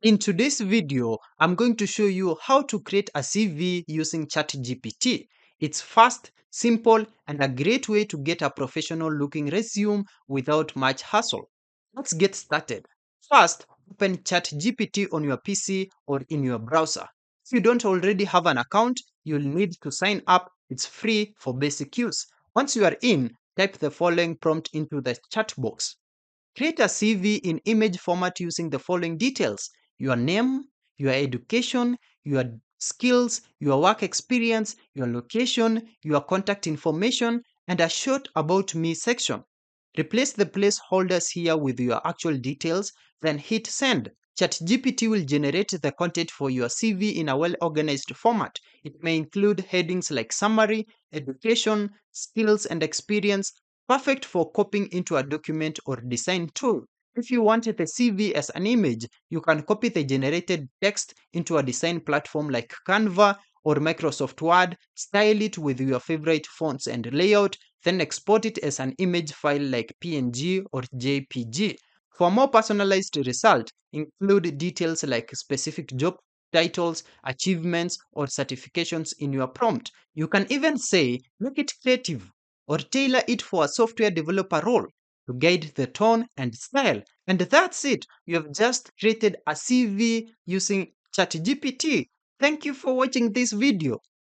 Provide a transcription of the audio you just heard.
In today's video, I'm going to show you how to create a CV using ChatGPT. It's fast, simple, and a great way to get a professional looking resume without much hassle. Let's get started. First, open ChatGPT on your PC or in your browser. If you don't already have an account, you'll need to sign up. It's free for basic use. Once you are in, type the following prompt into the chat box. Create a CV in image format using the following details: your name, your education, your skills, your work experience, your location, your contact information, and a short About Me section. Replace the placeholders here with your actual details, then hit send. ChatGPT will generate the content for your CV in a well organized format. It may include headings like summary, education, skills, and experience, perfect for copying into a document or design tool. If you wanted the CV as an image, you can copy the generated text into a design platform like Canva or Microsoft Word, style it with your favorite fonts and layout, then export it as an image file like PNG or JPG. For more personalized result, include details like specific job titles, achievements, or certifications in your prompt. You can even say, make it creative or tailor it for a software developer role to guide the tone and style. And that's it. You have just created a CV using ChatGPT. Thank you for watching this video.